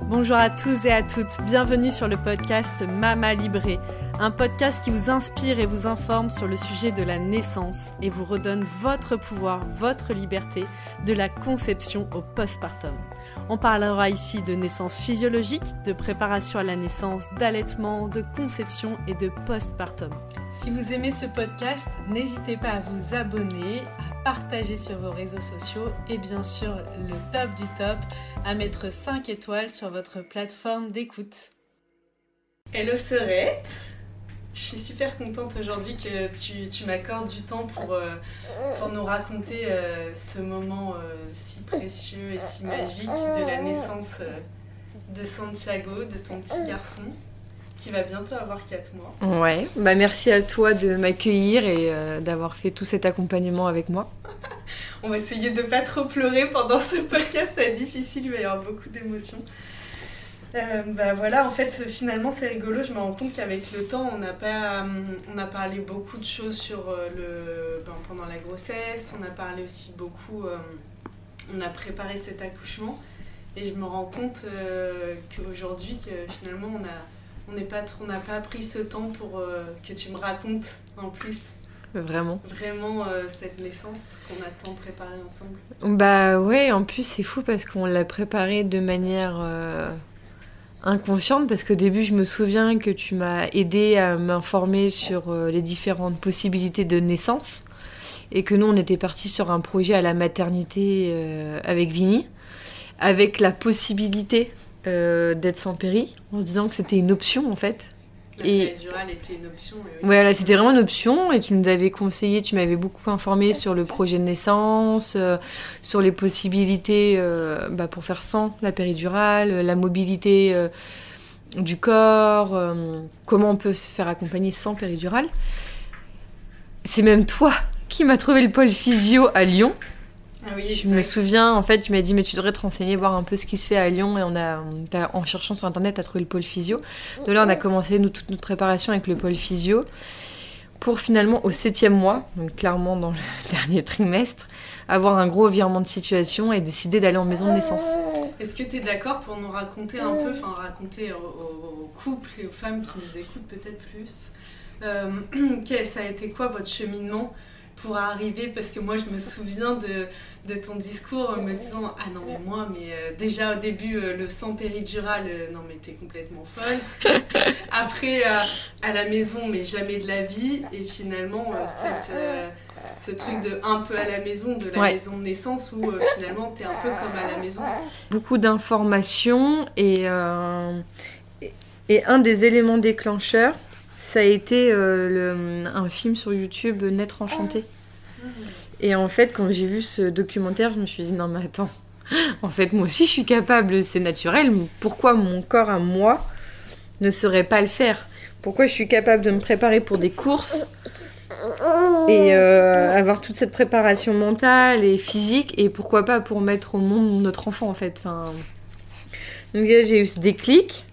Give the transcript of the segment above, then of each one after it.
Bonjour à tous et à toutes, bienvenue sur le podcast Mama Librée, un podcast qui vous inspire et vous informe sur le sujet de la naissance et vous redonne votre pouvoir, votre liberté, de la conception au postpartum. On parlera ici de naissance physiologique, de préparation à la naissance, d'allaitement, de conception et de postpartum. Si vous aimez ce podcast, n'hésitez pas à vous abonner, à partager sur vos réseaux sociaux et bien sûr, le top du top, à mettre 5 étoiles sur votre plateforme d'écoute. Hello Serette, je suis super contente aujourd'hui que tu m'accordes du temps pour nous raconter ce moment si précieux et si magique de la naissance de Santiago, de ton petit garçon qui va bientôt avoir 4 mois. Ouais, merci à toi de m'accueillir et d'avoir fait tout cet accompagnement avec moi. On va essayer de pas trop pleurer pendant ce podcast, c'est difficile, il va y avoir beaucoup d'émotions. Voilà, en fait, finalement, c'est rigolo. Je me rends compte qu'avec le temps, on a parlé beaucoup de choses sur pendant la grossesse. On a parlé aussi beaucoup. On a préparé cet accouchement. Et je me rends compte qu'aujourd'hui, que finalement, on n'a pas pris ce temps pour que tu me racontes en plus. Vraiment cette naissance qu'on a tant préparée ensemble. Bah ouais, en plus, c'est fou parce qu'on l'a préparée de manière inconsciente, parce qu'au début je me souviens que tu m'as aidé à m'informer sur les différentes possibilités de naissance et que nous on était partis sur un projet à la maternité avec Vini, avec la possibilité d'être sans péri, en se disant que c'était une option en fait. La péridurale était une option. Oui. Voilà, c'était vraiment une option et tu nous avais conseillé, tu m'avais beaucoup informé sur le projet de naissance, sur les possibilités pour faire sans la péridurale, la mobilité du corps, comment on peut se faire accompagner sans péridurale. C'est même toi qui m'as trouvé le pôle physio à Lyon. Ah oui, je me souviens, en fait, tu m'as dit mais tu devrais te renseigner, voir un peu ce qui se fait à Lyon, et en cherchant sur internet, t'as trouvé le pôle physio. De là, on a commencé toute notre préparation avec le pôle physio pour finalement au 7e mois, donc clairement dans le dernier trimestre, avoir un gros virement de situation et décider d'aller en maison de naissance. Est-ce que tu es d'accord pour nous raconter un peu, raconter aux couples et aux femmes qui nous écoutent peut-être plus, ça a été quoi votre cheminement pour arriver, parce que moi je me souviens de ton discours me disant ah non mais moi déjà au début le sang péridurale non mais t'es complètement folle, après à la maison mais jamais de la vie, et finalement ce truc de un peu à la maison, de la maison de naissance où finalement t'es un peu comme à la maison. Beaucoup d'informations et un des éléments déclencheurs, ça a été un film sur YouTube, Naître enchanté. Et en fait, quand j'ai vu ce documentaire, je me suis dit non mais attends, en fait moi aussi je suis capable, c'est naturel, pourquoi mon corps à moi ne saurait pas le faire? Pourquoi je suis capable de me préparer pour des courses et avoir toute cette préparation mentale et physique, et pourquoi pas pour mettre au monde notre enfant en fait. Donc là, j'ai eu ce déclic.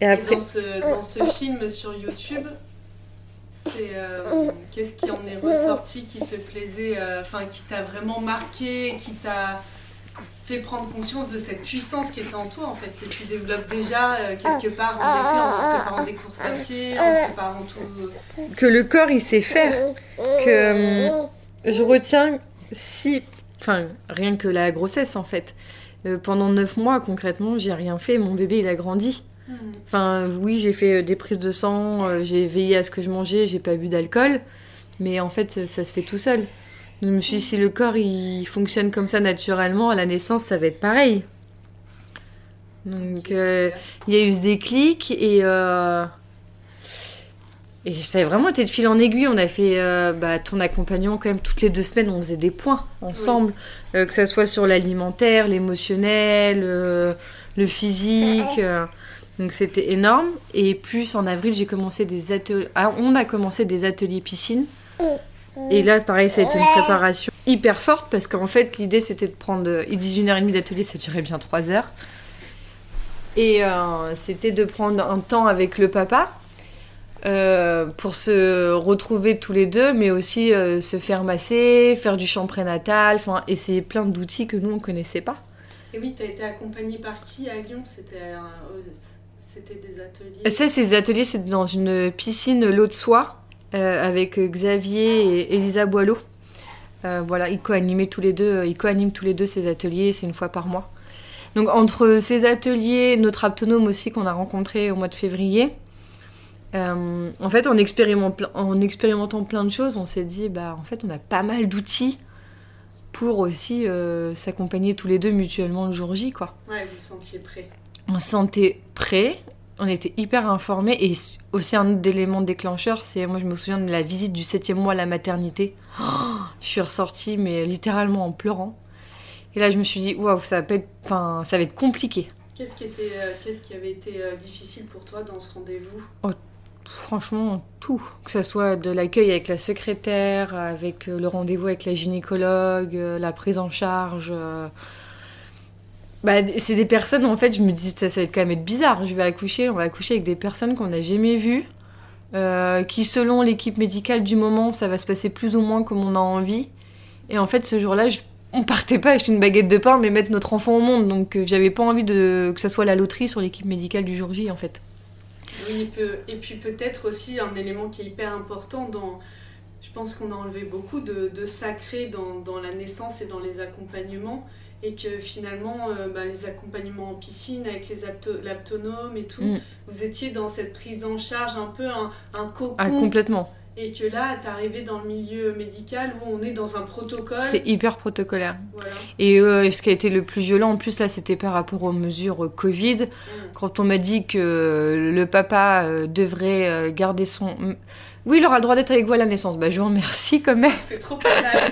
Et après... dans ce film sur YouTube, qu'est-ce qui en est ressorti qui te plaisait, qui t'a vraiment marqué, qui t'a fait prendre conscience de cette puissance qui était en toi en fait, que tu développes déjà quelque part en préparant des courses à pied, en préparant tout... Que le corps il sait faire, que je retiens rien que la grossesse en fait. Pendant 9 mois concrètement j'ai rien fait, mon bébé il a grandi. Oui, j'ai fait des prises de sang, j'ai veillé à ce que je mangeais, j'ai pas bu d'alcool, mais en fait, ça se fait tout seul. Je me suis dit, si le corps il fonctionne comme ça naturellement, à la naissance, ça va être pareil. Donc, il y a eu ce déclic et ça a vraiment été de fil en aiguille. On a fait ton accompagnement quand même toutes les 2 semaines, on faisait des points ensemble, que ça soit sur l'alimentaire, l'émotionnel, le physique. Donc c'était énorme. Et plus en avril, j'ai commencé des ateliers. On a commencé des ateliers piscine. Et là, pareil, ça a été une préparation hyper forte parce qu'en fait, l'idée c'était de prendre. Ils disent 1h30 d'atelier, ça durait bien 3 heures. Et c'était de prendre un temps avec le papa pour se retrouver tous les deux, mais aussi se faire masser, faire du chant prénatal, essayer plein d'outils que nous on connaissait pas. Et oui, tu as été accompagnée par qui à Lyon? C'était des ateliers? Ces ateliers, c'était dans une piscine L'Eau de Soie, avec Xavier et Elisa Boileau. Voilà, ils co-animent tous les deux ces ateliers, c'est une fois par mois. Donc entre ces ateliers, notre aptonome aussi qu'on a rencontré au mois de février, en fait en expérimentant plein de choses, on s'est dit en fait on a pas mal d'outils pour aussi s'accompagner tous les deux mutuellement le jour J, quoi. Ouais, vous vous sentiez prêts. On se sentait prêts, on était hyper informés, et aussi un autre élément déclencheur, c'est, moi je me souviens de la visite du 7e mois à la maternité. Je suis ressortie mais littéralement en pleurant. Et là je me suis dit waouh, ça va être compliqué. Qu'est-ce qui avait été difficile pour toi dans ce rendez-vous? Franchement, tout. Que ce soit de l'accueil avec la secrétaire, avec le rendez-vous avec la gynécologue, la prise en charge. C'est des personnes, en fait, je me dis, ça va quand même être bizarre. On va accoucher avec des personnes qu'on n'a jamais vues, qui, selon l'équipe médicale du moment, ça va se passer plus ou moins comme on a envie. Et en fait, ce jour-là, on partait pas acheter une baguette de pain, mais mettre notre enfant au monde. Donc, j'avais pas envie que ça soit la loterie sur l'équipe médicale du jour J, en fait. Oui, et puis peut-être aussi un élément qui est hyper important je pense qu'on a enlevé beaucoup de sacré dans la naissance et dans les accompagnements, et que finalement les accompagnements en piscine avec l'aptonome et tout, vous étiez dans cette prise en charge un peu un cocon. Ah, complètement. Et que là, t'es arrivé dans le milieu médical où on est dans un protocole. C'est hyper protocolaire. Voilà. Et ce qui a été le plus violent, en plus, là, c'était par rapport aux mesures Covid. Quand on m'a dit que le papa devrait garder son... Oui, il aura le droit d'être avec vous à la naissance. Je vous remercie quand même. C'est trop banal.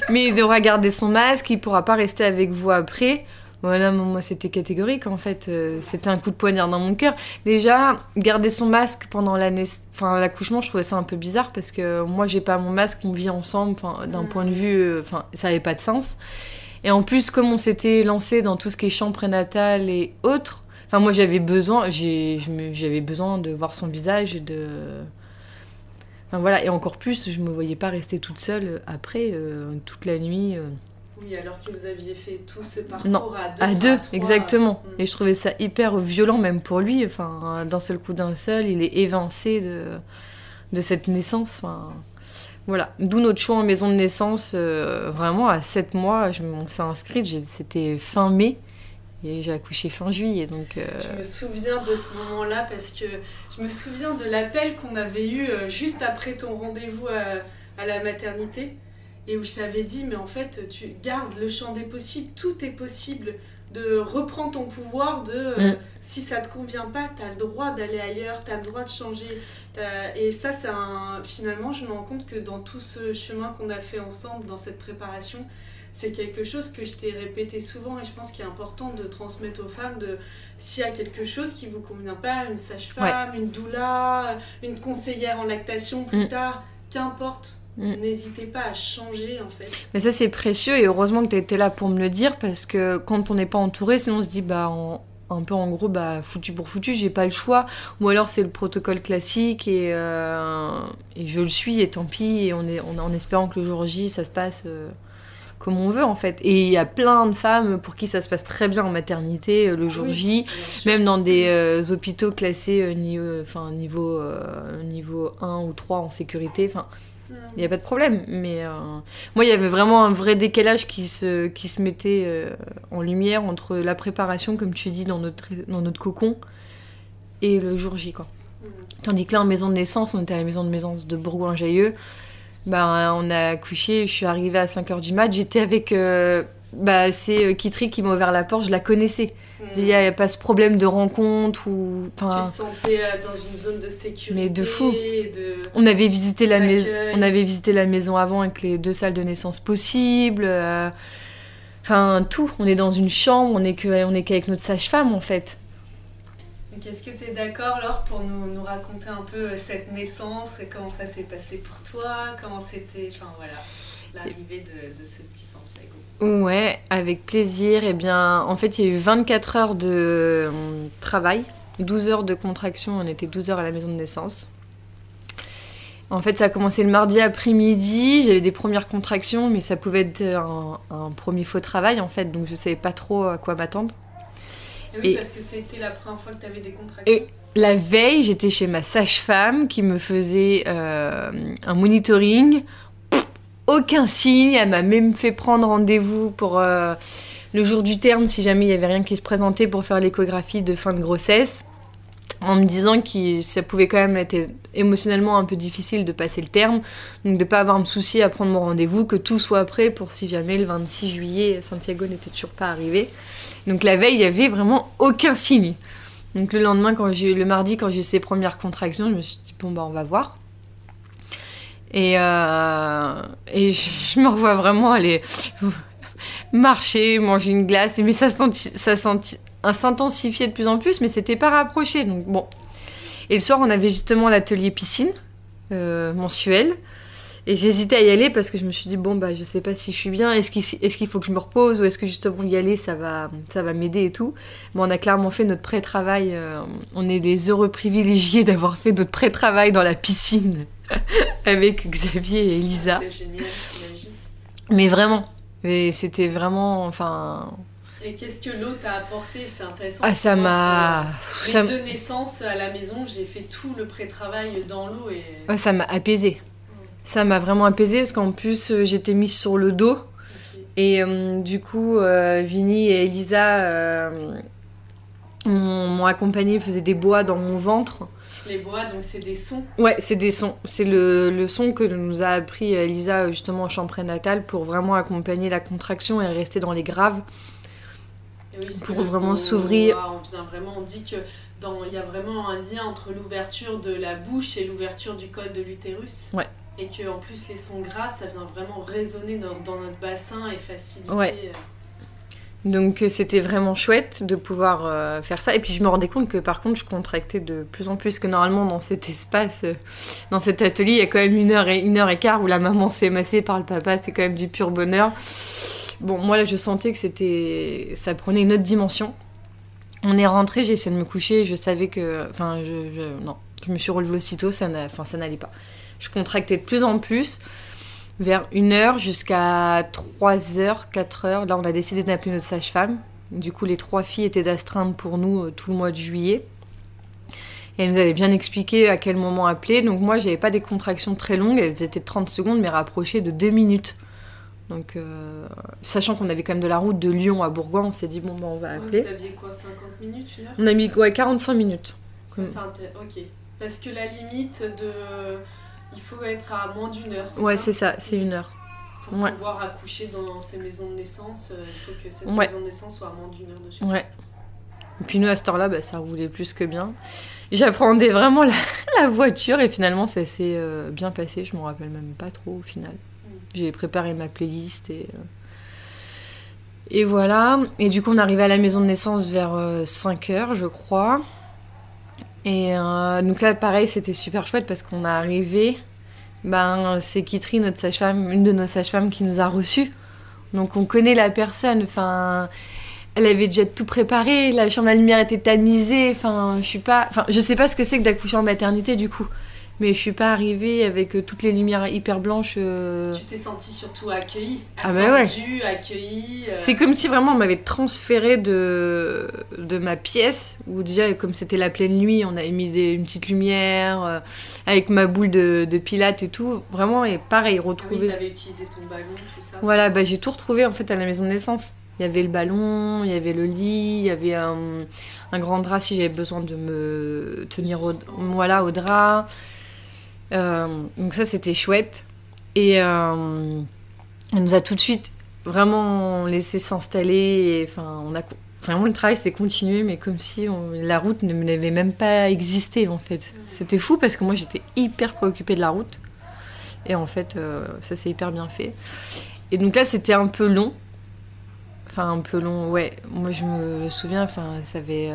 Mais il devra garder son masque, il pourra pas rester avec vous après. Voilà, moi c'était catégorique en fait, c'était un coup de poignard dans mon cœur. Déjà, garder son masque pendant l'accouchement, je trouvais ça un peu bizarre parce que moi j'ai pas mon masque, on vit ensemble, d'un point de vue, ça avait pas de sens. Et en plus, comme on s'était lancé dans tout ce qui est champ prénatal et autres, moi j'avais besoin de voir son visage et de... voilà, et encore plus, je me voyais pas rester toute seule après, toute la nuit... Oui, alors que vous aviez fait tout ce parcours à deux, 3, exactement. Et je trouvais ça hyper violent, même pour lui. D'un seul coup, il est évincé de cette naissance. Voilà. D'où notre choix en maison de naissance. Vraiment, à 7 mois, on s'est inscrite. C'était fin mai. Et j'ai accouché fin juillet. Donc, Je me souviens de ce moment-là parce que je me souviens de l'appel qu'on avait eu juste après ton rendez-vous à la maternité. Et où je t'avais dit, mais en fait, tu gardes le champ des possibles, tout est possible, de reprendre ton pouvoir, si ça te convient pas, t'as le droit d'aller ailleurs, t'as le droit de changer. Et ça, finalement, je me rends compte que dans tout ce chemin qu'on a fait ensemble, dans cette préparation, c'est quelque chose que je t'ai répété souvent, et je pense qu'il est important de transmettre aux femmes, s'il y a quelque chose qui vous convient pas, une sage-femme, une doula, une conseillère en lactation plus tard, qu'importe. N'hésitez pas à changer en fait. Mais ça c'est précieux et heureusement que tu étais là pour me le dire parce que quand on n'est pas entouré, sinon on se dit un peu en gros foutu pour foutu, j'ai pas le choix, ou alors c'est le protocole classique et je le suis et tant pis, et on en espérant que le jour J ça se passe comme on veut en fait. Et il y a plein de femmes pour qui ça se passe très bien en maternité le jour J, même dans des hôpitaux classés niveau 1 ou 3 en sécurité, il n'y a pas de problème, mais moi il y avait vraiment un vrai décalage qui se mettait en lumière entre la préparation, comme tu dis, dans notre cocon et le jour J, quoi. Tandis que là en maison de naissance, on était à la maison de naissance de Bourgoin-Jallieu, on a accouché, je suis arrivée à 5h du mat', j'étais avec c'est Kitri qui m'a ouvert la porte, je la connaissais. Il n'y a pas ce problème de rencontre ou... Tu te sentais dans une zone de sécurité. Mais de fou. On avait visité la maison avant avec les 2 salles de naissance possibles. Tout. On est dans une chambre, on est qu'avec notre sage-femme en fait. Donc est-ce que tu es d'accord, Laure, pour nous raconter un peu cette naissance, comment ça s'est passé pour toi, comment c'était, l'arrivée de ce petit Santiago? Ouais, avec plaisir. Eh bien, en fait, il y a eu 24 heures de travail, 12 heures de contraction, on était 12 heures à la maison de naissance. En fait, ça a commencé le mardi après-midi, j'avais des premières contractions, mais ça pouvait être un premier faux travail, en fait, donc je savais pas trop à quoi m'attendre. Et oui, parce que c'était la première fois que tu avais des contractions. Et la veille, j'étais chez ma sage-femme qui me faisait un monitoring. Aucun signe, elle m'a même fait prendre rendez-vous pour le jour du terme, si jamais il y avait rien qui se présentait, pour faire l'échographie de fin de grossesse, en me disant que ça pouvait quand même être émotionnellement un peu difficile de passer le terme, donc de pas avoir à me soucier à prendre mon rendez-vous, que tout soit prêt pour si jamais le 26 juillet, Santiago n'était toujours pas arrivé. Donc la veille, il y avait vraiment aucun signe. Donc le lendemain, le mardi, quand j'ai eu ces premières contractions, je me suis dit, bon bah on va voir. Et je me revois vraiment aller marcher, manger une glace, mais ça s'intensifiait de plus en plus, mais c'était pas rapproché, donc bon. Et le soir, on avait justement l'atelier piscine mensuel, et j'hésitais à y aller parce que je me suis dit, bon bah je sais pas si je suis bien, est-ce qu'il faut que je me repose, ou est-ce que justement y aller ça va m'aider et tout. Bon, on a clairement fait notre pré-travail, on est des heureux privilégiés d'avoir fait notre pré-travail dans la piscine avec Xavier et Elisa. C'est génial, c'est magique. Mais vraiment, c'était vraiment, enfin... Et qu'est-ce que l'eau t'a apporté? C'est intéressant. Ah, ça m'a... Mes deux naissances à la maison, j'ai fait tout le pré-travail dans l'eau et... Ouais, ça m'a apaisée. Ça m'a vraiment apaisée parce qu'en plus, j'étais mise sur le dos. Okay. Et du coup, Vinny et Elisa m'ont accompagnée, faisaient des bois dans mon ventre. Les bois, donc c'est des sons? Ouais, c'est des sons. C'est le son que nous a appris Elisa justement en champ prénatal pour vraiment accompagner la contraction et rester dans les graves. Et oui, pour vraiment s'ouvrir. On dit que il y a vraiment un lien entre l'ouverture de la bouche et l'ouverture du col de l'utérus. Ouais. Et que en plus les sons graves, ça vient vraiment résonner dans notre bassin et faciliter. Ouais. Donc c'était vraiment chouette de pouvoir faire ça. Et puis je me rendais compte que par contre je contractais de plus en plus, que normalement dans cet espace, dans cet atelier, il y a quand même une heure et quart où la maman se fait masser par le papa, c'est quand même du pur bonheur. Bon, moi là je sentais que ça prenait une autre dimension. On est rentré, j'ai essayé de me coucher, je savais que... Enfin, non, je me suis relevée aussitôt, ça n'allait pas. Je contractais de plus en plus. Vers 1h jusqu'à 3h, 4h. Là, on a décidé d'appeler notre sage-femme. Du coup, les 3 filles étaient d'astreinte pour nous tout le mois de juillet. Et elle nous avait bien expliqué à quel moment appeler. Donc moi, j'avais pas des contractions très longues. Elles étaient de 30 secondes, mais rapprochées de 2 minutes. Donc, sachant qu'on avait quand même de la route de Lyon à Bourgoin, on s'est dit, bon, bah, on va appeler. Vous aviez quoi, 50 minutes, 1 heure? On a mis 45 minutes. Ça, ok. Parce que la limite il faut être à moins d'1 heure, c'est ça? Ouais, c'est ça, c'est 1 heure. Pour pouvoir accoucher dans ces maisons de naissance, il faut que cette maison de naissance soit à moins d'1 heure de chez vous. Ouais. Et puis nous, à cette heure-là, ça roulait plus que bien. J'appréhendais vraiment la voiture et finalement, ça s'est bien passé. Je m'en rappelle même pas trop au final. J'ai préparé ma playlist et voilà. Et du coup, on arrivait à la maison de naissance vers 5h, je crois. Et donc là, pareil, c'était super chouette parce qu'on est arrivé. C'est Kitri, notre sage-femme, une de nos sages-femmes qui nous a reçus. Donc on connaît la personne. Enfin, elle avait déjà tout préparé. La chambre à lumière était tamisée. Enfin, je sais pas ce que c'est que d'accoucher en maternité du coup. Mais je suis pas arrivée avec toutes les lumières hyper blanches. Tu t'es sentie surtout accueillie, accueillie. C'est comme si vraiment on m'avait transféré de ma pièce, où déjà comme c'était la pleine nuit, on avait mis une petite lumière avec ma boule de pilates et tout. Vraiment, et pareil, retrouver. Ah oui, t'avais utilisé ton ballon, tout ça. Voilà, j'ai tout retrouvé en fait à la maison de naissance. Il y avait le ballon, il y avait le lit, il y avait un grand drap si j'avais besoin de me tenir au drap. Donc ça c'était chouette et elle nous a tout de suite vraiment laissé s'installer. Vraiment le travail s'est continué, mais comme si la route n'avait même pas existé en fait. C'était fou parce que moi j'étais hyper préoccupée de la route et en fait ça s'est hyper bien fait. Et donc là c'était un peu long, ouais. Moi je me souviens, ça avait...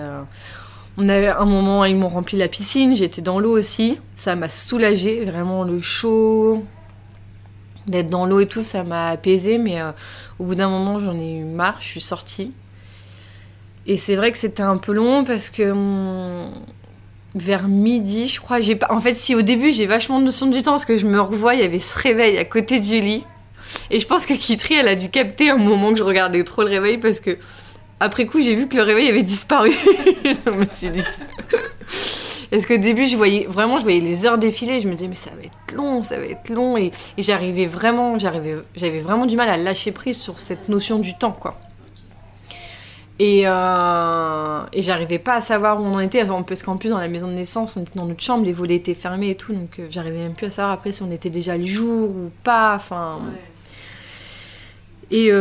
On avait un moment, ils m'ont rempli la piscine, j'étais dans l'eau aussi. Ça m'a soulagée, vraiment le chaud, d'être dans l'eau et tout, ça m'a apaisée. Mais au bout d'un moment, j'en ai eu marre, je suis sortie. Et c'est vrai que c'était un peu long parce que vers midi, je crois. En fait, si au début, j'ai vachement de notion du temps parce que je me revois, il y avait ce réveil à côté de Julie. Et je pense que Kitri, elle a dû capter un moment que je regardais trop le réveil parce que après coup, j'ai vu que le réveil avait disparu. Je me suis dit... Parce qu'au début, je voyais les heures défiler. Je me disais, mais ça va être long. Et j'avais vraiment du mal à lâcher prise sur cette notion du temps, quoi. Et j'arrivais pas à savoir où on en était, parce qu'en plus dans la maison de naissance on était dans notre chambre, les volets étaient fermés et tout, donc j'arrivais même plus à savoir après si on était déjà le jour ou pas, enfin... Ouais.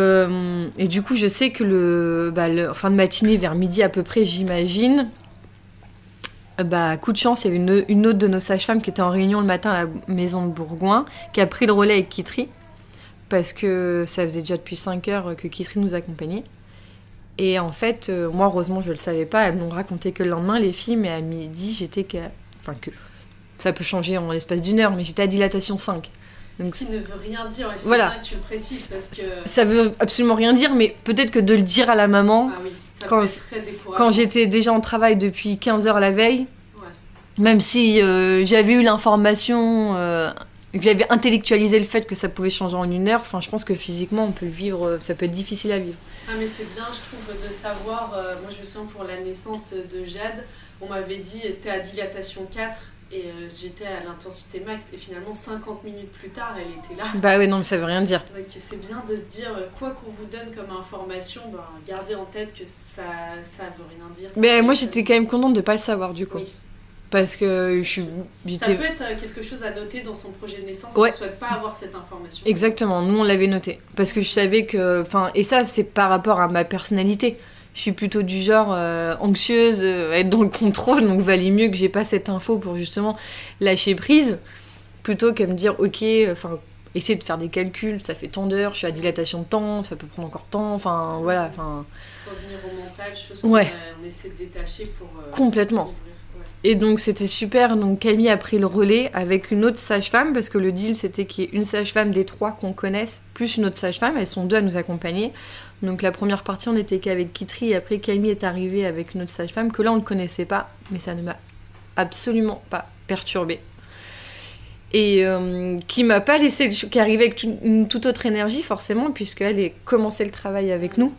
Et du coup je sais que le fin de matinée vers midi à peu près j'imagine, coup de chance il y avait une autre de nos sages-femmes qui était en réunion le matin à la maison de Bourgoin, qui a pris le relais avec Kitri, parce que ça faisait déjà depuis 5 heures que Kitri nous accompagnait. Et en fait, moi, heureusement, je le savais pas. Elles m'ont raconté que le lendemain, les filles, mais à midi, que ça peut changer en l'espace d'une heure, mais j'étais à dilatation 5. Donc, ce qui ne veut rien dire, et c'est voilà. bien que tu le précises, parce que... Ça veut absolument rien dire, mais peut-être que de le dire à la maman, oui, ça peut être très décourageant. Quand j'étais déjà en travail depuis 15 heures la veille, même si j'avais eu l'information... que j'avais intellectualisé le fait que ça pouvait changer en une heure, enfin, je pense que physiquement, on peut le vivre, ça peut être difficile à vivre. Ah mais c'est bien, je trouve, de savoir, moi je me souviens pour la naissance de Jade, on m'avait dit t'es à dilatation 4 et j'étais à l'intensité max et finalement 50 minutes plus tard elle était là. Bah ouais non mais ça veut rien dire. Donc c'est bien de se dire quoi qu'on vous donne comme information, gardez en tête que ça veut rien dire. Mais moi j'étais quand même contente de pas le savoir du coup. Oui. Parce que ça peut être quelque chose à noter dans son projet de naissance. Ouais. On ne souhaite pas avoir cette information. Exactement, nous on l'avait noté. Parce que je savais que... et ça c'est par rapport à ma personnalité. Je suis plutôt du genre anxieuse, être dans le contrôle, donc valait mieux que j'ai pas cette info pour justement lâcher prise, plutôt que me dire ok, essayer de faire des calculs, ça fait tant d'heures, je suis à dilatation de temps, ça peut prendre encore tant, voilà. Revenir au mental, chose qu'on essaie de détacher pour... Complètement. Et donc c'était super, donc Camille a pris le relais avec une autre sage-femme, parce que le deal c'était qu'il y ait une sage-femme des 3 qu'on connaisse, plus une autre sage-femme, elles sont 2 à nous accompagner. Donc la première partie on était qu'avec Kitri, et après Camille est arrivée avec une autre sage-femme, que là on ne connaissait pas, mais ça ne m'a absolument pas perturbée. Et qui m'a pas laissé, qui arrivait avec une toute autre énergie forcément, puisqu'elle a commencé le travail avec nous.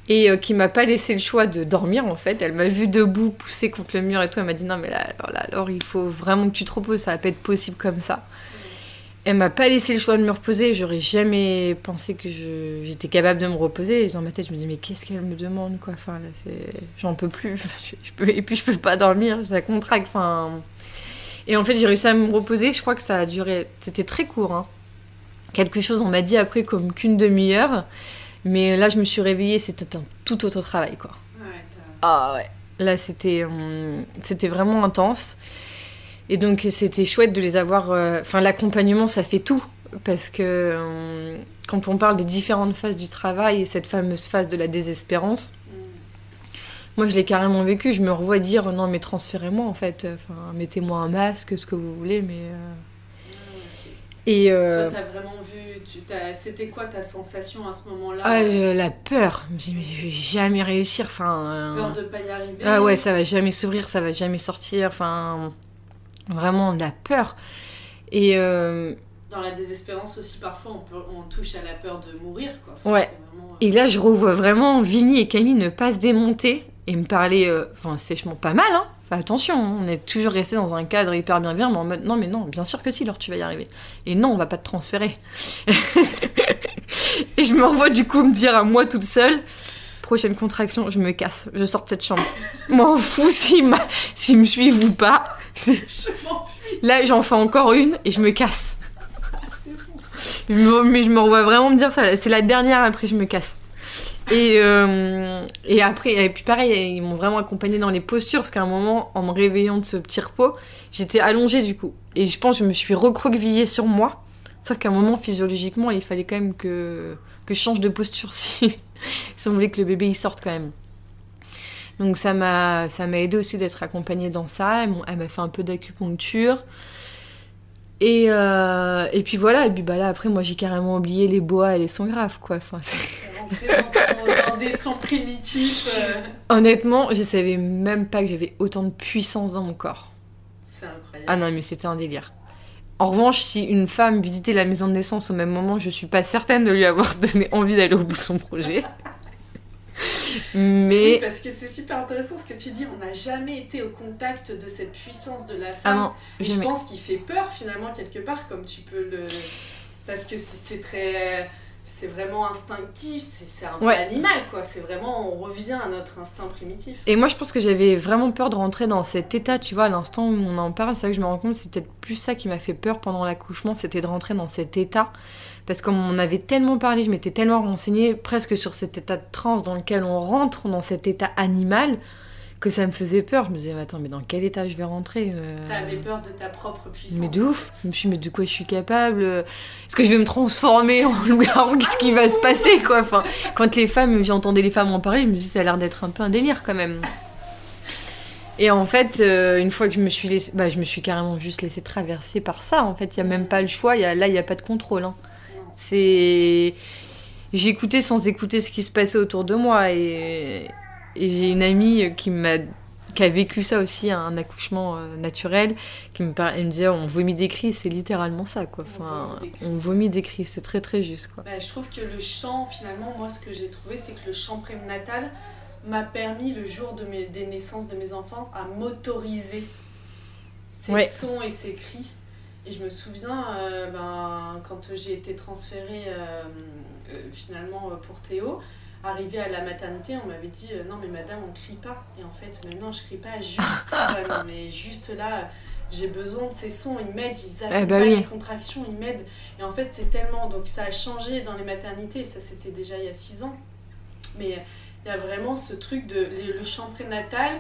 Et qui m'a pas laissé le choix de dormir en fait. Elle m'a vu debout, pousser contre le mur et tout. Elle m'a dit non mais là, alors il faut vraiment que tu te reposes, ça va pas être possible comme ça. Elle m'a pas laissé le choix de me reposer. J'aurais jamais pensé que j'étais capable de me reposer. Et dans ma tête je me dis mais qu'est-ce qu'elle me demande quoi. Enfin là j'en peux plus. Et puis je peux pas dormir, ça contracte. Et en fait j'ai réussi à me reposer. Je crois que ça a duré. C'était très court. Hein. Quelque chose on m'a dit après comme qu'une demi-heure. Mais là, je me suis réveillée, c'était un tout autre travail, quoi. Ouais. Là, c'était vraiment intense. Et donc, c'était chouette de les avoir... l'accompagnement, ça fait tout. Parce que quand on parle des différentes phases du travail, et cette fameuse phase de la désespérance, moi, je l'ai carrément vécu. Je me revois dire, non, mais transférez-moi, en fait. Mettez-moi un masque, ce que vous voulez, mais... Et toi, t'as vraiment vu... C'était quoi ta sensation à ce moment-là? La peur. Je me dis, mais je vais jamais réussir. Peur de pas y arriver. Ah ouais, ça va jamais s'ouvrir, ça va jamais sortir. Vraiment, la peur. Et... Dans la désespérance aussi, parfois, on touche à la peur de mourir, quoi. Ouais. Vraiment... Et là, je revois vraiment Vinny et Camille ne pas se démonter et me parler, sèchement pas mal, hein. Attention, on est toujours resté dans un cadre hyper bienveillant, mais en mode non, bien sûr que si, Laure, tu vas y arriver. Et non, on va pas te transférer. Et je me revois du coup me dire à moi toute seule, prochaine contraction, je me casse, je sors de cette chambre. M'en fous s'ils me suivent ou pas. Je m'enfuis. Là, j'en fais encore une et je me casse. Mais je me revois vraiment me dire ça, c'est la dernière, après je me casse. Et après, et puis pareil, ils m'ont vraiment accompagnée dans les postures, parce qu'à un moment, en me réveillant de ce petit repos, j'étais allongée du coup. Et je pense que je me suis recroquevillée sur moi. Sauf qu'à un moment, physiologiquement, il fallait quand même que je change de posture si on voulait que le bébé il sorte quand même. Donc ça m'a aidé aussi d'être accompagnée dans ça. Elle m'a fait un peu d'acupuncture. Et puis voilà, et puis là après moi j'ai carrément oublié les boas et les sons graves quoi. Rentrer dans dans des sons primitifs. Honnêtement, je savais même pas que j'avais autant de puissance dans mon corps. C'est incroyable. Ah non, mais c'était un délire. En revanche, si une femme visitait la maison de naissance au même moment, je suis pas certaine de lui avoir donné envie d'aller au bout de son projet. Mais... Oui, parce que c'est super intéressant ce que tu dis, on n'a jamais été au contact de cette puissance de la femme. Ah non, et je pense qu'il fait peur finalement quelque part, comme tu peux le... Parce que c'est très... C'est vraiment instinctif, c'est un peu animal quoi, c'est vraiment, on revient à notre instinct primitif. Et moi je pense que j'avais vraiment peur de rentrer dans cet état, tu vois, à l'instant où on en parle, c'est vrai que je me rends compte, c'est peut-être plus ça qui m'a fait peur pendant l'accouchement, c'était de rentrer dans cet état. Parce qu'on en avait tellement parlé, je m'étais tellement renseignée presque sur cet état de transe dans lequel on rentre dans cet état animal, que ça me faisait peur. Je me disais, attends, mais dans quel état je vais rentrer T'avais peur de ta propre puissance. Mais de ouf. Je me suis dit, mais de quoi je suis capable Est-ce que je vais me transformer en loup-garou Qu'est-ce qui va se passer, quoi enfin, quand j'entendais les femmes en parler, je me disais, ça a l'air d'être un peu un délire, quand même. Et en fait, une fois que je me suis carrément juste laissée traverser par ça. En fait, il n'y a même pas le choix. Là, il n'y a pas de contrôle. Hein. J'écoutais sans écouter ce qui se passait autour de moi. Et j'ai une amie qui a vécu ça aussi, un accouchement naturel, elle me disait on vomit des cris, c'est littéralement ça quoi. Enfin, on vomit des cris, c'est très très juste quoi. Je trouve que le chant, finalement, moi ce que j'ai trouvé, c'est que le chant prénatal m'a permis le jour des naissances de mes enfants à m'autoriser ces sons et ces cris. Et je me souviens, quand j'ai été transférée finalement pour Théo, arrivée à la maternité, on m'avait dit non mais madame on crie pas. Et en fait maintenant je crie pas, juste non mais juste là j'ai besoin de ces sons, ils m'aident, ils accompagnent les contractions, ils m'aident. Et en fait c'est tellement, donc ça a changé dans les maternités, et ça c'était déjà il y a 6 ans. Mais il y a vraiment ce truc le chant prénatal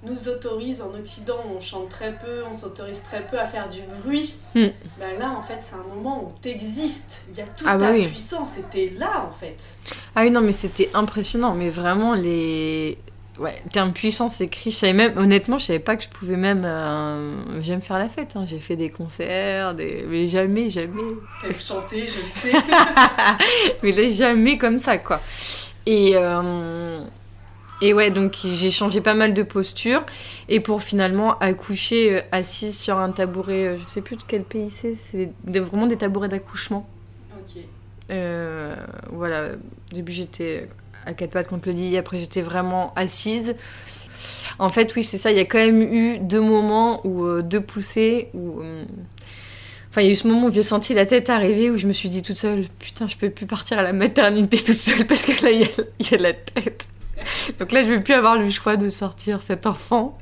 nous autorise, en Occident on chante très peu, on s'autorise très peu à faire du bruit. Là en fait c'est un moment où t'existes, il y a toute ta puissance et t'es là en fait. Ah oui non mais c'était impressionnant, mais vraiment t'es un puissant, c'est cri. Honnêtement je savais pas que je pouvais même j'aime faire la fête, hein. J'ai fait des concerts, mais jamais. T'aimes chanter, je le sais. Mais là jamais comme ça quoi. Et ouais, donc j'ai changé pas mal de posture. Et pour finalement accoucher assise sur un tabouret, je sais plus de quel pays c'est vraiment des tabourets d'accouchement. Ok. Voilà, au début j'étais à 4 pattes contre le lit, après j'étais vraiment assise. En fait, oui, c'est ça, il y a quand même eu 2 moments, où 2 poussées, où... Enfin, il y a eu ce moment où j'ai senti la tête arriver, où je me suis dit toute seule, putain, je peux plus partir à la maternité toute seule, parce que là, il y a la tête. Donc là, je vais plus avoir le choix de sortir cet enfant.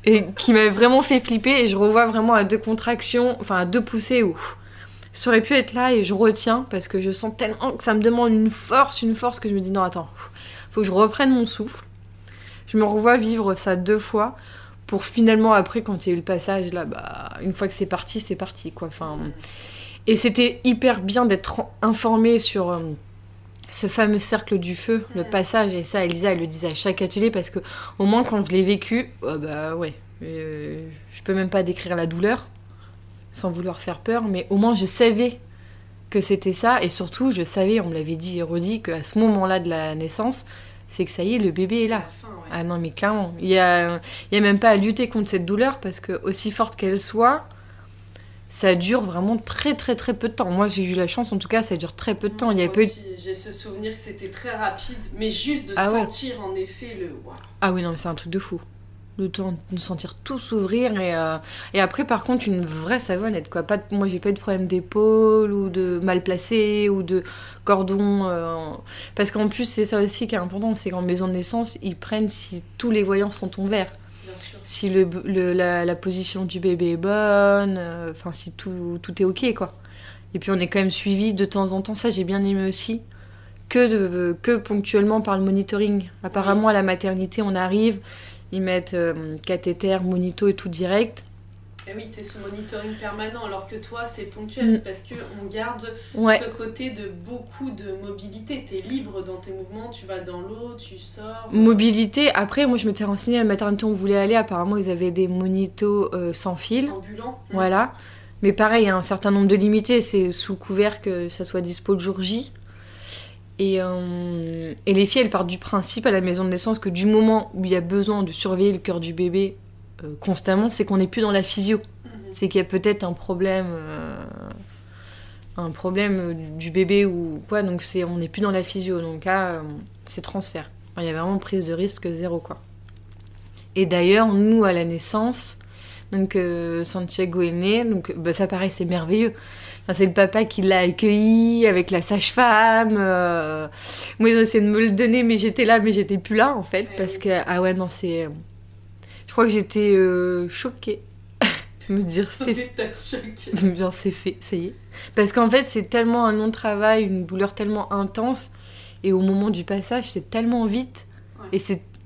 Et qui m'avait vraiment fait flipper. Et je revois vraiment à 2 contractions, enfin à 2 poussées où ça aurait pu être là et je retiens parce que je sens tellement que ça me demande une force que je me dis non, attends, faut que je reprenne mon souffle. Je me revois vivre ça 2 fois pour finalement, après, quand il y a eu le passage, là, une fois que c'est parti quoi. Enfin, et c'était hyper bien d'être informée sur... ce fameux cercle du feu, le passage, et ça Elisa elle le disait à chaque atelier parce que au moins quand je l'ai vécu, je peux même pas décrire la douleur sans vouloir faire peur, mais au moins je savais que c'était ça, et surtout je savais, on me l'avait dit et redit, qu'à ce moment-là de la naissance, c'est que ça y est, le bébé est là. Ah non mais clairement, il y a même pas à lutter contre cette douleur parce que aussi forte qu'elle soit, ça dure vraiment très très très peu de temps. Moi j'ai eu la chance, en tout cas ça dure très peu de temps. J'ai ce souvenir que c'était très rapide, mais juste de sentir en effet le waouh. Ah oui non mais c'est un truc de fou. Le temps de sentir tout s'ouvrir et après par contre une vraie savonnette quoi. Moi j'ai pas eu de problème d'épaule ou de mal placé ou de cordon parce qu'en plus c'est ça aussi qui est important, c'est qu'en maison de naissance ils prennent si tous les voyants sont ouverts. Si la position du bébé est bonne, si tout est ok quoi. Et puis on est quand même suivi de temps en temps, ça j'ai bien aimé aussi, que ponctuellement par le monitoring. Apparemment à la maternité on arrive, ils mettent cathéter, monito et tout direct. Et oui, t'es sous monitoring permanent, alors que toi, c'est ponctuel, parce qu'on garde ce côté de beaucoup de mobilité. T'es libre dans tes mouvements, tu vas dans l'eau, tu sors... Mobilité, après, moi, je m'étais renseignée à la maternité où on voulait aller. Apparemment, ils avaient des monitos sans fil. Ambulants. Voilà. Mais pareil, il y a un certain nombre de limités. C'est sous couvert que ça soit dispo le jour J. Et les filles, elles partent du principe à la maison de naissance que du moment où il y a besoin de surveiller le cœur du bébé constamment, c'est qu'on n'est plus dans la physio. C'est qu'il y a peut-être un problème du bébé ou quoi, donc on n'est plus dans la physio. Donc là, c'est transfert. Enfin, il y a vraiment prise de risque zéro, quoi. Et d'ailleurs, nous, à la naissance, donc Santiago est né, donc ça pareil, c'est merveilleux. Enfin, c'est le papa qui l'a accueilli avec la sage-femme. Moi, ils ont essayé de me le donner, mais j'étais là, mais j'étais plus là, en fait, parce que, ah ouais, non, c'est... Je crois que j'étais choquée de me dire, c'est fait. Bien, c'est fait, ça y est. Parce qu'en fait, c'est tellement un long travail, une douleur tellement intense, et au moment du passage, c'est tellement vite,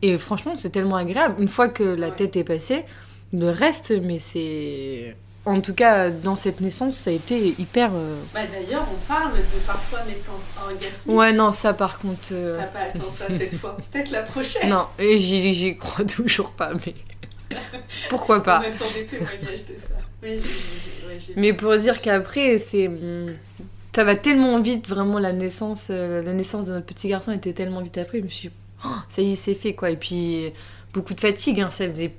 et franchement, c'est tellement agréable. Une fois que la tête est passée, le reste, mais c'est... En tout cas, dans cette naissance, ça a été hyper... D'ailleurs, on parle de parfois naissance orgasmique. Ouais, non, ça par contre... T'as pas attendu ça cette fois. Peut-être la prochaine. Non, et j'y crois toujours pas, mais... Pourquoi pas. On attend des témoignages de ça. Oui, mais pour dire qu'après, c'est... Ça va tellement vite, vraiment, la naissance de notre petit garçon était tellement vite après, je me suis dit, oh, ça y est, c'est fait, quoi. Et puis, beaucoup de fatigue, hein, ça faisait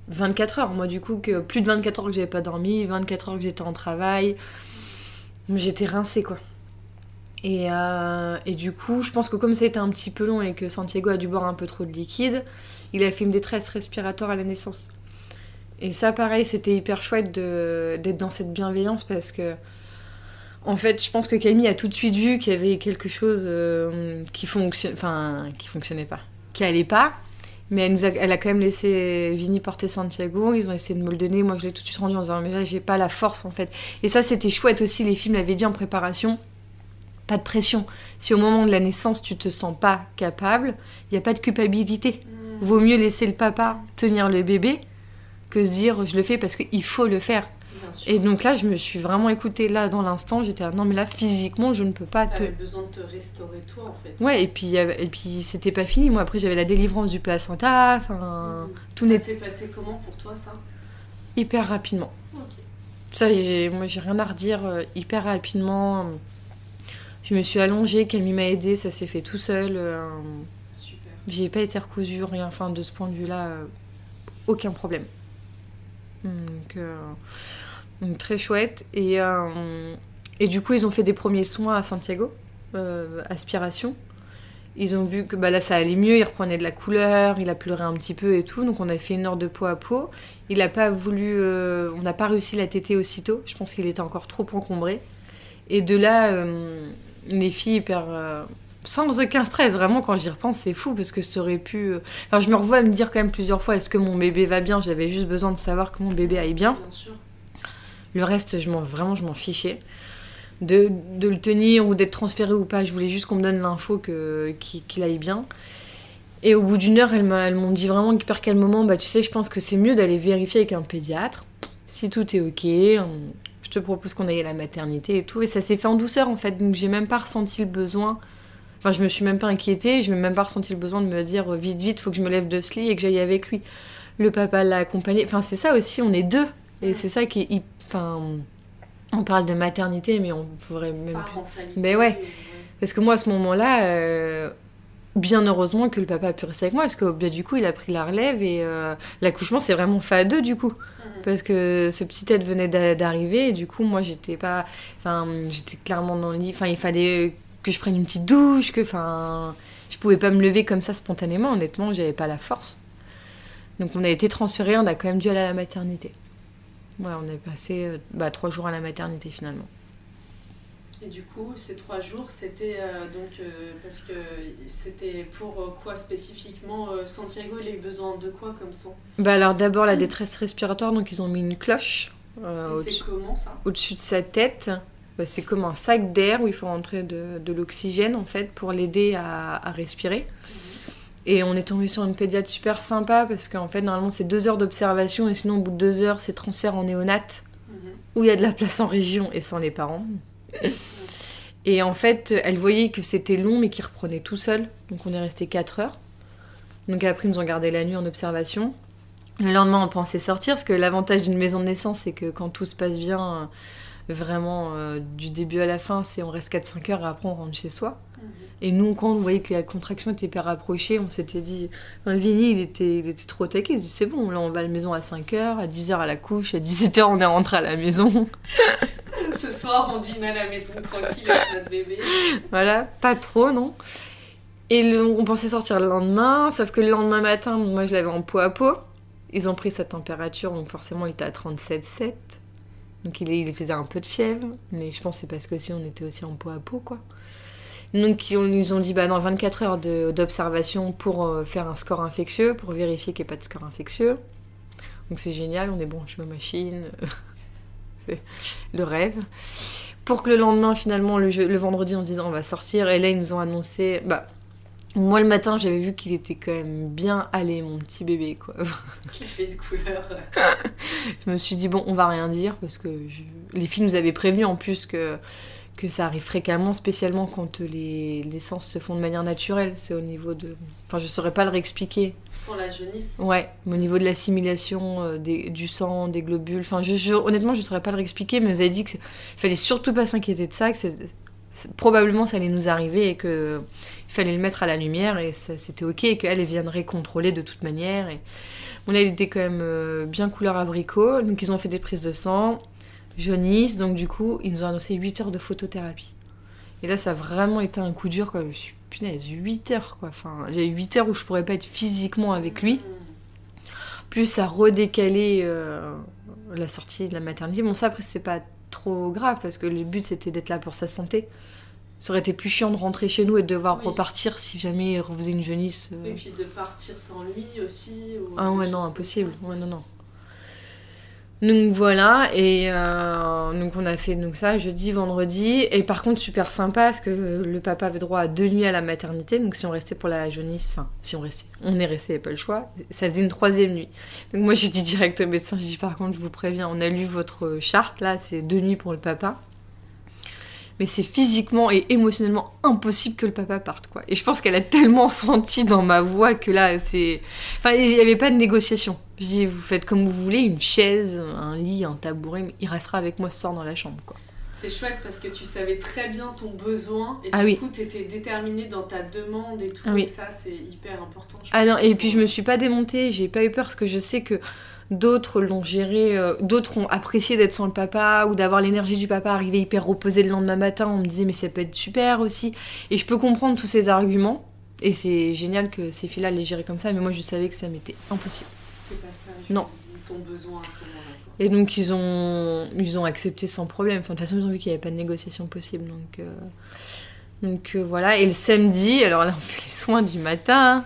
24 heures, moi, du coup, plus de 24 heures que j'avais pas dormi, 24 heures que j'étais en travail. J'étais rincée, quoi. Et du coup, je pense que comme ça a été un petit peu long et que Santiago a dû boire un peu trop de liquide, il a fait une détresse respiratoire à la naissance. Et ça, pareil, c'était hyper chouette d'être dans cette bienveillance parce que, en fait, je pense que Camille a tout de suite vu qu'il y avait quelque chose qui fonctionnait pas, qui allait pas. Mais elle a quand même laissé Vinny porter Santiago. Ils ont essayé de me le donner. Moi, je l'ai tout de suite rendu en disant, mais là, j'ai pas la force, en fait. Et ça, c'était chouette aussi. Les filles me l'avaient dit en préparation. Pas de pression. Si au moment de la naissance, tu te sens pas capable, il n'y a pas de culpabilité. Vaut mieux laisser le papa tenir le bébé que se dire, je le fais parce qu'il faut le faire. Et donc là, je me suis vraiment écoutée. Là, dans l'instant, j'étais non, mais là, physiquement, je ne peux pas T'avais besoin de te restaurer toi, en fait. Ouais, et puis c'était pas fini. Moi, après, j'avais la délivrance du placenta. Tout ça s'est passé comment pour toi, ça ? Hyper rapidement. Ok. Ça, moi, j'ai rien à redire. Hyper rapidement. Je me suis allongée, Camille m'a aidée, ça s'est fait tout seul. Super. J'ai pas été recousue, rien. Enfin, de ce point de vue-là, aucun problème. Donc très chouette. Et du coup, ils ont fait des premiers soins à Santiago, aspiration. Ils ont vu que là, ça allait mieux, il reprenait de la couleur, il a pleuré un petit peu et tout. Donc on a fait une heure de peau à peau. Il a pas voulu... on n'a pas réussi la tétée aussitôt. Je pense qu'il était encore trop encombré. Et de là, les filles hyper... sans aucun stress, vraiment, quand j'y repense, c'est fou, parce que ça aurait pu... Enfin, je me revois à me dire quand même plusieurs fois, est-ce que mon bébé va bien ? J'avais juste besoin de savoir que mon bébé aille bien. Bien sûr. Le reste, je m'en fichais. De le tenir ou d'être transféré ou pas, je voulais juste qu'on me donne l'info qu'il aille bien. Et au bout d'une heure, elles m'ont dit vraiment hyper calmement, tu sais, je pense que c'est mieux d'aller vérifier avec un pédiatre. Si tout est ok, je te propose qu'on aille à la maternité et tout. Et ça s'est fait en douceur, en fait, donc j'ai même pas ressenti le besoin... Enfin, je me suis même pas inquiétée, je n'ai même pas ressenti le besoin de me dire vite, faut que je me lève de ce lit et que j'aille avec lui. Le papa l'a accompagné. Enfin, c'est ça aussi, on est deux. Et c'est ça qui est... Enfin, on parle de maternité, mais on pourrait même... Parentalité. Mais ouais. Parce que moi, à ce moment-là, bien heureusement que le papa a pu rester avec moi, parce que du coup, il a pris la relève et l'accouchement, c'est vraiment fait à deux, du coup. Parce que ce petit être venait d'arriver et du coup, moi, j'étais pas... Enfin, j'étais clairement dans le lit. Enfin, il fallait... que je prenne une petite douche, je pouvais pas me lever comme ça spontanément, honnêtement, j'avais pas la force. Donc on a été transférés, on a quand même dû aller à la maternité. Ouais, on est passé 3 jours à la maternité finalement. Et du coup, ces 3 jours, c'était parce que c'était pour quoi spécifiquement Santiago, il a eu besoin de quoi comme soin ? Alors d'abord la détresse respiratoire, donc ils ont mis une cloche c'est comment ça ? au-dessus de sa tête. C'est comme un sac d'air où il faut rentrer de l'oxygène en fait pour l'aider à respirer. Et on est tombé sur une pédiatre super sympa parce qu'en fait normalement c'est 2 heures d'observation et sinon au bout de 2 heures c'est transfert en néonate où il y a de la place en région et sans les parents. Et en fait elle voyait que c'était long mais qu'il reprenait tout seul, donc on est resté 4 heures. Donc après ils nous ont gardé la nuit en observation. Le lendemain on pensait sortir parce que l'avantage d'une maison de naissance c'est que quand tout se passe bien... vraiment du début à la fin, c'est on reste 4-5 heures et après on rentre chez soi. Et nous, quand on voyait que la contraction était hyper rapprochée, on s'était dit... Enfin, Vinny, il était trop taqué. Il se dit, c'est bon, là, on va à la maison à 5h, à 10h à la couche, à 17h, on est rentré à la maison. Ce soir, on dîne à la maison tranquille avec notre bébé. Voilà, pas trop, non. Et on pensait sortir le lendemain, sauf que le lendemain matin, moi, je l'avais en peau à peau. Ils ont pris sa température, donc forcément, il était à 37,7. Donc, il faisait un peu de fièvre. Mais je pense que c'est parce que si on était aussi en peau à peau, quoi. Donc ils nous ont dit dans 24 heures d'observation pour faire un score infectieux, pour vérifier qu'il n'y ait pas de score infectieux. Donc c'est génial, on est branché aux machines, c'est le rêve. Pour que le lendemain, finalement, le vendredi, on disait on va sortir, et là ils nous ont annoncé... moi le matin, j'avais vu qu'il était quand même bien allé, mon petit bébé, quoi. Il fait de couleur. Je me suis dit bon, on va rien dire, parce que les filles nous avaient prévenu en plus que ça arrive fréquemment, spécialement quand les sens se font de manière naturelle. C'est au niveau de... Enfin, je saurais pas le réexpliquer. Pour la jaunisse. Ouais, mais au niveau de l'assimilation du sang, des globules... Enfin, honnêtement, je saurais pas le réexpliquer, mais on nous avait dit qu'il fallait surtout pas s'inquiéter de ça, que probablement ça allait nous arriver et qu'il fallait le mettre à la lumière et c'était ok, et qu'elle viendrait contrôler de toute manière. Et... Bon, là, il était quand même bien couleur abricot, donc ils ont fait des prises de sang... jaunisse, donc du coup, ils nous ont annoncé 8 heures de photothérapie. Et là, ça a vraiment été un coup dur, quoi. Je me suis dit, punaise, 8 heures, quoi. Enfin, j'ai 8 heures où je pourrais pas être physiquement avec lui. Plus ça redécalait la sortie de la maternité. Bon, ça, après, c'est pas trop grave, parce que le but, c'était d'être là pour sa santé. Ça aurait été plus chiant de rentrer chez nous et de devoir repartir si jamais il refaisait une jaunisse. Et puis de partir sans lui aussi. Ah ouais, non, impossible. Ouais, non. Donc voilà, et donc on a fait donc ça jeudi, vendredi, et par contre super sympa parce que le papa avait droit à 2 nuits à la maternité, donc si on restait pour la jaunisse, enfin si on est resté, il n'y a pas le choix, ça faisait une 3e nuit. Donc moi j'ai dit direct au médecin, je dis par contre je vous préviens, on a lu votre charte là, c'est 2 nuits pour le papa. Mais c'est physiquement et émotionnellement impossible que le papa parte, quoi. Et je pense qu'elle a tellement senti dans ma voix que là, c'est... Enfin, il n'y avait pas de négociation. Je dis, vous faites comme vous voulez, une chaise, un lit, un tabouret, mais il restera avec moi ce soir dans la chambre, quoi. C'est chouette parce que tu savais très bien ton besoin et du coup, tu étais déterminée dans ta demande et tout. Et ça, c'est hyper important. Non, et puis je me suis pas démontée, j'ai pas eu peur parce que je sais que d'autres l'ont géré, d'autres ont apprécié d'être sans le papa ou d'avoir l'énergie du papa, arriver hyper reposé le lendemain matin. On me disait mais ça peut être super aussi. Et je peux comprendre tous ces arguments. Et c'est génial que ces filles-là les géraient comme ça. Mais moi je savais que ça m'était impossible. C'était pas ça. Non. Ton besoin à ce moment-là. Et donc ils ont accepté sans problème. Enfin, de toute façon ils ont vu qu'il n'y avait pas de négociation possible. Donc voilà. Et le samedi, alors là on fait les soins du matin.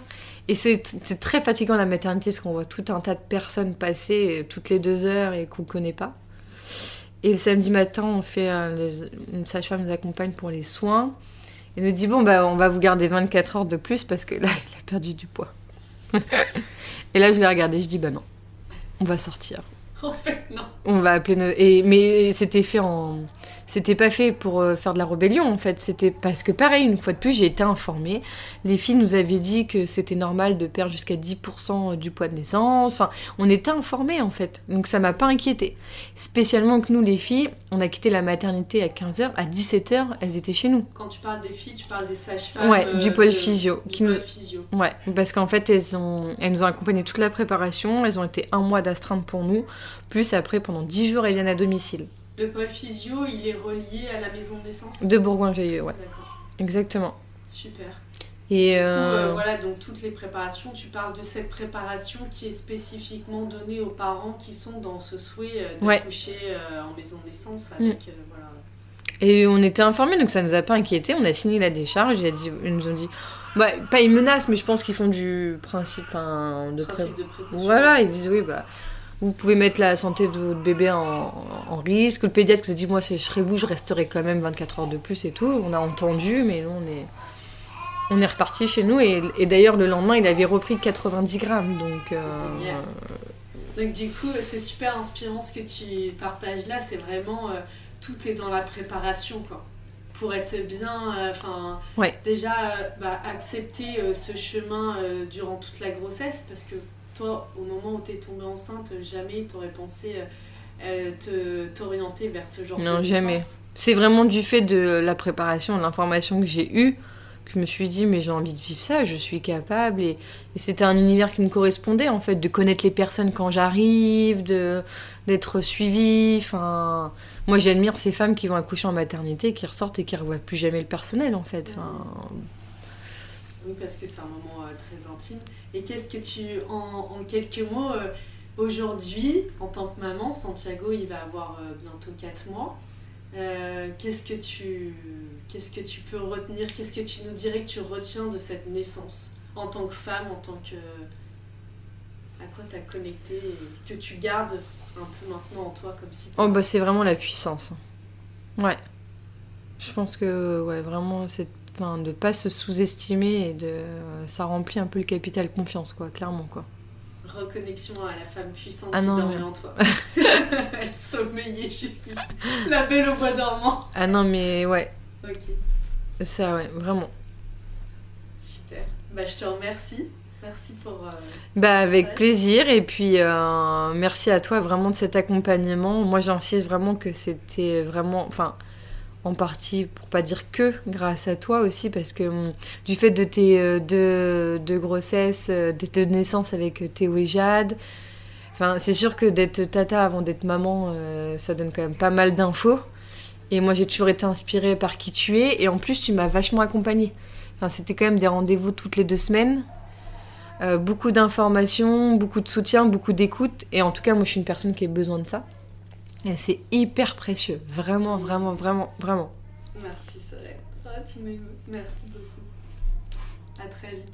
Et c'est très fatigant la maternité parce qu'on voit tout un tas de personnes passer toutes les 2 heures et qu'on ne connaît pas. Et le samedi matin, on fait une sage-femme nous accompagne pour les soins. Elle nous dit, bon, on va vous garder 24 heures de plus parce que là, il a perdu du poids. Et là, je l'ai regardé, je dis, non, on va sortir. En fait, non. On va appeler mais c'était pas fait pour faire de la rébellion, en fait. C'était parce que, pareil, une fois de plus, j'ai été informée. Les filles nous avaient dit que c'était normal de perdre jusqu'à 10% du poids de naissance. Enfin, on était informés, en fait. Donc, ça m'a pas inquiétée. Spécialement que nous, les filles, on a quitté la maternité à 15h. À 17h, elles étaient chez nous. Quand tu parles des filles, tu parles des sages-femmes. Ouais, du pôle physio. Physio. Ouais, parce qu'en fait, elles nous ont accompagné toute la préparation. Elles ont été 1 mois d'astreinte pour nous. Plus après, pendant 10 jours, elles viennent à domicile. Le pôle physio, il est relié à la maison de naissance de Bourgoin-Jallieu, ouais. D'accord. Exactement. Super. Et du coup, voilà, donc toutes les préparations, tu parles de cette préparation qui est spécifiquement donnée aux parents qui sont dans ce souhait d'accoucher en maison de naissance avec, voilà. Et on était informés, donc ça nous a pas inquiétés. On a signé la décharge, ils nous ont dit... pas une menace, mais je pense qu'ils font du principe de précaution. Voilà, ils disent, oui, vous pouvez mettre la santé de votre bébé en risque. Le pédiatre nous a dit, moi, je serais vous, je resterai quand même 24 heures de plus et tout. On a entendu, mais nous, on est reparti chez nous. Et d'ailleurs, le lendemain, il avait repris 90 grammes. Donc, donc du coup, c'est super inspirant ce que tu partages là. C'est vraiment, tout est dans la préparation, quoi. Pour être bien, déjà, accepter ce chemin durant toute la grossesse, parce que toi, au moment où tu es tombée enceinte, jamais tu aurais pensé t'orienter vers ce genre de Non, naissance? jamais. C'est vraiment du fait de la préparation, de l'information que j'ai eue, que je me suis dit, mais j'ai envie de vivre ça, je suis capable. Et c'était un univers qui me correspondait, en fait, de connaître les personnes quand j'arrive, d'être suivie. Enfin, moi, j'admire ces femmes qui vont accoucher en maternité, qui ressortent et qui ne revoient plus jamais le personnel, en fait. Enfin... Oui, parce que c'est un moment très intime. Et qu'est-ce que tu, en quelques mots, aujourd'hui, en tant que maman, Santiago, il va avoir bientôt 4 mois. Qu'est-ce que tu peux retenir? Qu'est-ce que tu nous dirais que tu retiens de cette naissance en tant que femme, en tant que... à quoi tu as connecté et que tu gardes un peu maintenant en toi comme si Oh, bah, c'est vraiment la puissance. Ouais. Je pense que, ouais, vraiment, c'est... Enfin, de pas se sous-estimer et de... Ça remplit un peu le capital confiance, quoi, clairement, quoi. Reconnexion à la femme puissante Ah qui non, dormait mais... en toi. Elle sommeillait jusqu'ici. La belle au bois dormant. Ah non, mais ouais. Ok. Ça, ouais, vraiment. Super. Bah, je te remercie. Merci pour... Bah, avec plaisir. Et puis, merci à toi vraiment de cet accompagnement. Moi, j'insiste vraiment que c'était vraiment... Enfin, en partie, pour pas dire que, grâce à toi aussi, parce que du fait de tes deux grossesses, de tes naissances avec Théo et Jade, enfin, c'est sûr que d'être tata avant d'être maman, ça donne quand même pas mal d'infos. Et moi, j'ai toujours été inspirée par qui tu es. Et en plus, tu m'as vachement accompagnée. Enfin, c'était quand même des rendez-vous toutes les 2 semaines. Beaucoup d'informations, beaucoup de soutien, beaucoup d'écoute. Et en tout cas, moi, je suis une personne qui a besoin de ça. Et c'est hyper précieux. Vraiment, vraiment, vraiment, vraiment. Merci, Soraya. Ah, tu m'émeus. Merci beaucoup. À très vite.